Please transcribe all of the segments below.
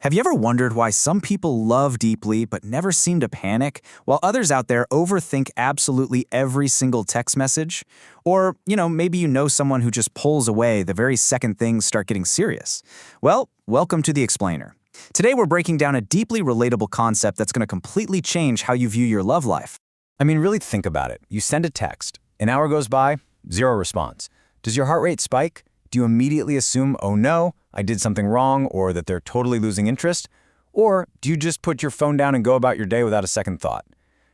Have you ever wondered why some people love deeply but never seem to panic, while others out there overthink absolutely every single text message? Or, maybe you know someone who just pulls away the very second things start getting serious. Well, welcome to The Explainer. Today we're breaking down a deeply relatable concept that's going to completely change how you view your love life. Really think about it. You send a text. An hour goes by, zero response. Does your heart rate spike? Do you immediately assume, oh no, I did something wrong, or that they're totally losing interest? Or do you just put your phone down and go about your day without a second thought?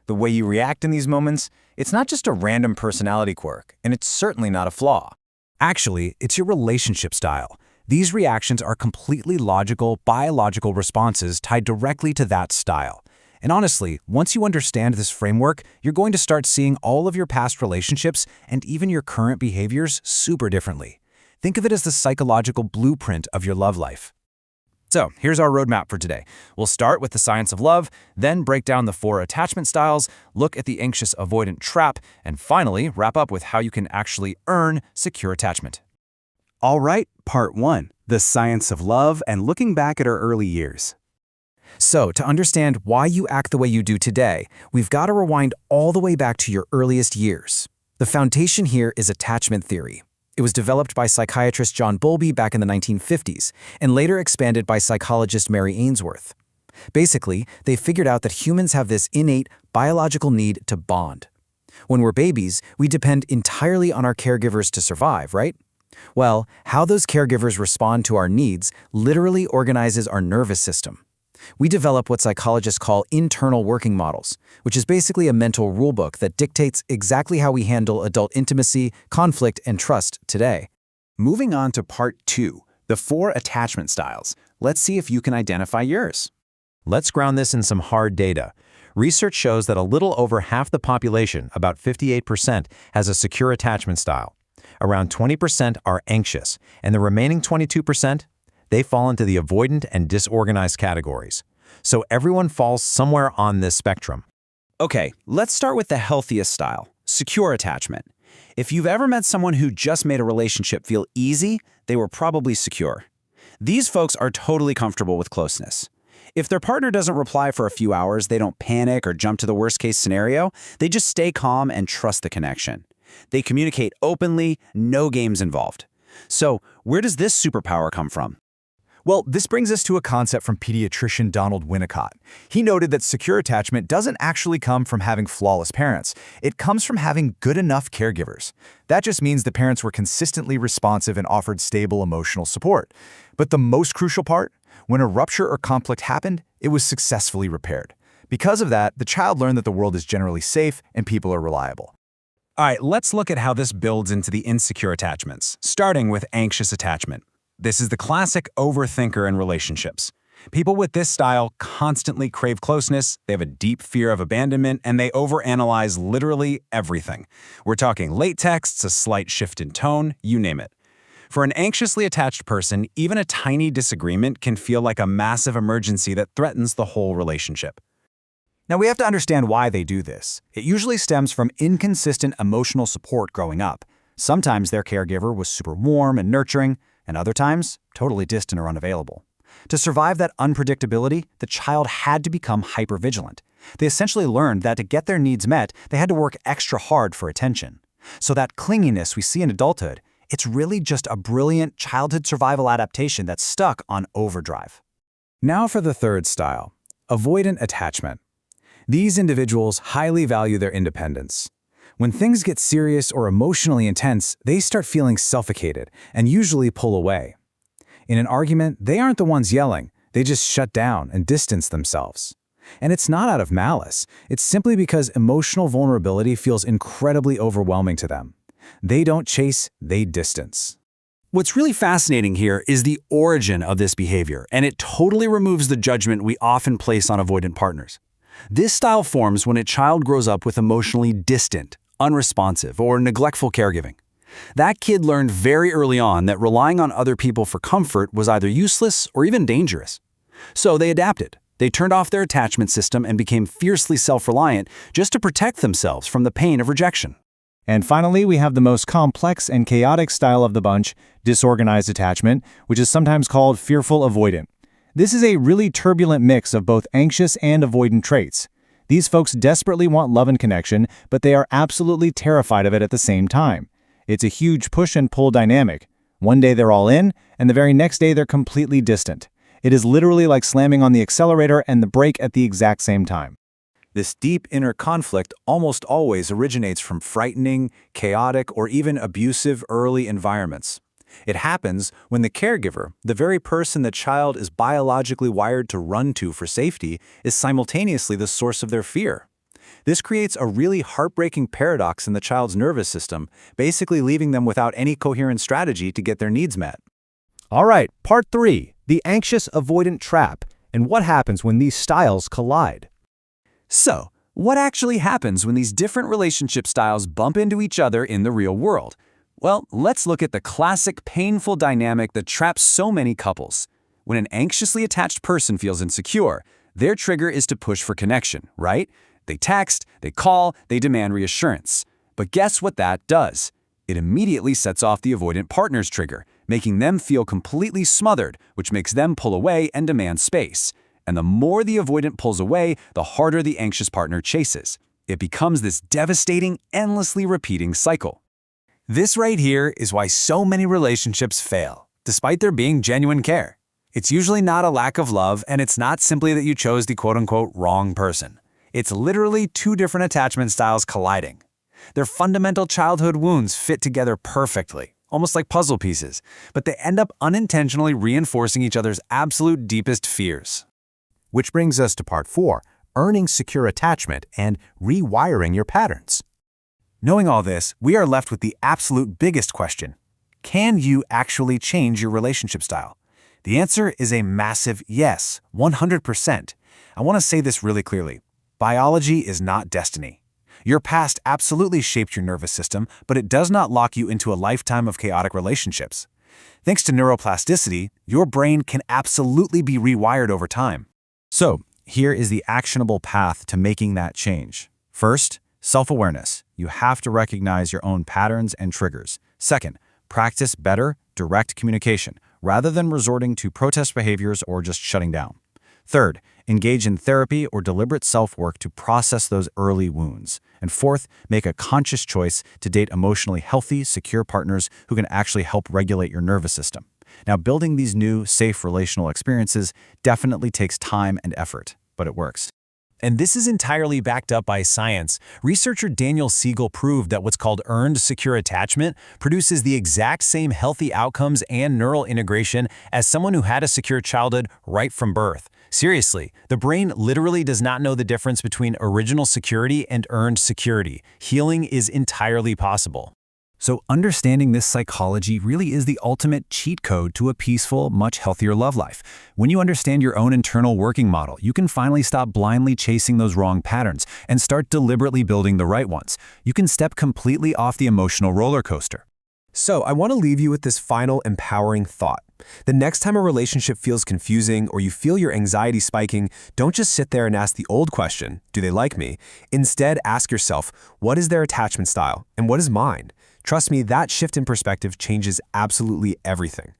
The way you react in these moments, it's not just a random personality quirk, and it's certainly not a flaw. Actually, it's your relationship style. These reactions are completely logical, biological responses tied directly to that style. And honestly, once you understand this framework, you're going to start seeing all of your past relationships and even your current behaviors super differently. Think of it as the psychological blueprint of your love life. So, here's our roadmap for today. We'll start with the science of love, then break down the 4 attachment styles, look at the anxious avoidant trap, and finally wrap up with how you can actually earn secure attachment. All right, part 1, the science of love and looking back at our early years. So, to understand why you act the way you do today, we've got to rewind all the way back to your earliest years. The foundation here is attachment theory. It was developed by psychiatrist John Bowlby back in the 1950s, and later expanded by psychologist Mary Ainsworth. Basically, they figured out that humans have this innate biological need to bond. When we're babies, we depend entirely on our caregivers to survive, right? Well, how those caregivers respond to our needs literally organizes our nervous system. We develop what psychologists call internal working models, which is basically a mental rulebook that dictates exactly how we handle adult intimacy, conflict, and trust today. Moving on to part 2, the 4 attachment styles. Let's see if you can identify yours. Let's ground this in some hard data. Research shows that a little over half the population, about 58%, has a secure attachment style. Around 20% are anxious, and the remaining 22%, they fall into the avoidant and disorganized categories. So everyone falls somewhere on this spectrum. Okay, let's start with the healthiest style, secure attachment. If you've ever met someone who just made a relationship feel easy, they were probably secure. These folks are totally comfortable with closeness. If their partner doesn't reply for a few hours, they don't panic or jump to the worst-case scenario. They just stay calm and trust the connection. They communicate openly, no games involved. So, where does this superpower come from? Well, this brings us to a concept from pediatrician Donald Winnicott. He noted that secure attachment doesn't actually come from having flawless parents. It comes from having good enough caregivers. That just means the parents were consistently responsive and offered stable emotional support. But the most crucial part, when a rupture or conflict happened, it was successfully repaired. Because of that, the child learned that the world is generally safe and people are reliable. All right, let's look at how this builds into the insecure attachments, starting with anxious attachment. This is the classic overthinker in relationships. People with this style constantly crave closeness, they have a deep fear of abandonment, and they overanalyze literally everything. We're talking late texts, a slight shift in tone, you name it. For an anxiously attached person, even a tiny disagreement can feel like a massive emergency that threatens the whole relationship. Now, we have to understand why they do this. It usually stems from inconsistent emotional support growing up. Sometimes their caregiver was super warm and nurturing, and other times, totally distant or unavailable. To survive that unpredictability, the child had to become hypervigilant. They essentially learned that to get their needs met, they had to work extra hard for attention. So that clinginess we see in adulthood, it's really just a brilliant childhood survival adaptation that's stuck on overdrive. Now for the third style, avoidant attachment. These individuals highly value their independence. When things get serious or emotionally intense, they start feeling suffocated and usually pull away. In an argument, they aren't the ones yelling, they just shut down and distance themselves. And it's not out of malice, it's simply because emotional vulnerability feels incredibly overwhelming to them. They don't chase, they distance. What's really fascinating here is the origin of this behavior, and it totally removes the judgment we often place on avoidant partners. This style forms when a child grows up with emotionally distant, unresponsive, or neglectful caregiving. That kid learned very early on that relying on other people for comfort was either useless or even dangerous. So they adapted. They turned off their attachment system and became fiercely self-reliant just to protect themselves from the pain of rejection. And finally, we have the most complex and chaotic style of the bunch, disorganized attachment, which is sometimes called fearful avoidant. This is a really turbulent mix of both anxious and avoidant traits. These folks desperately want love and connection, but they are absolutely terrified of it at the same time. It's a huge push and pull dynamic. One day they're all in, and the very next day they're completely distant. It is literally like slamming on the accelerator and the brake at the exact same time. This deep inner conflict almost always originates from frightening, chaotic, or even abusive early environments. It happens when the caregiver, the very person the child is biologically wired to run to for safety, is simultaneously the source of their fear. This creates a really heartbreaking paradox in the child's nervous system, basically leaving them without any coherent strategy to get their needs met. All right, part 3, the anxious avoidant trap, and what happens when these styles collide. So, what actually happens when these different relationship styles bump into each other in the real world? Well, let's look at the classic painful dynamic that traps so many couples. When an anxiously attached person feels insecure, their trigger is to push for connection, right? They text, they call, they demand reassurance. But guess what that does? It immediately sets off the avoidant partner's trigger, making them feel completely smothered, which makes them pull away and demand space. And the more the avoidant pulls away, the harder the anxious partner chases. It becomes this devastating, endlessly repeating cycle. This right here is why so many relationships fail, despite there being genuine care. It's usually not a lack of love, and it's not simply that you chose the quote-unquote wrong person. It's literally two different attachment styles colliding. Their fundamental childhood wounds fit together perfectly, almost like puzzle pieces, but they end up unintentionally reinforcing each other's absolute deepest fears. Which brings us to part 4, earning secure attachment and rewiring your patterns. Knowing all this, we are left with the absolute biggest question. Can you actually change your relationship style? The answer is a massive yes, 100%. I want to say this really clearly. Biology is not destiny. Your past absolutely shaped your nervous system, but it does not lock you into a lifetime of chaotic relationships. Thanks to neuroplasticity, your brain can absolutely be rewired over time. So, here is the actionable path to making that change. First, self-awareness. You have to recognize your own patterns and triggers. Second, practice better, direct communication, rather than resorting to protest behaviors or just shutting down. Third, engage in therapy or deliberate self-work to process those early wounds. And fourth, make a conscious choice to date emotionally healthy, secure partners who can actually help regulate your nervous system. Now, building these new, safe relational experiences definitely takes time and effort, but it works. And this is entirely backed up by science. Researcher Daniel Siegel proved that what's called earned secure attachment produces the exact same healthy outcomes and neural integration as someone who had a secure childhood right from birth. Seriously, the brain literally does not know the difference between original security and earned security. Healing is entirely possible. So understanding this psychology really is the ultimate cheat code to a peaceful, much healthier love life. When you understand your own internal working model, you can finally stop blindly chasing those wrong patterns and start deliberately building the right ones. You can step completely off the emotional roller coaster. So I want to leave you with this final empowering thought. The next time a relationship feels confusing or you feel your anxiety spiking, don't just sit there and ask the old question, do they like me? Instead, ask yourself, what is their attachment style and what is mine? Trust me, that shift in perspective changes absolutely everything.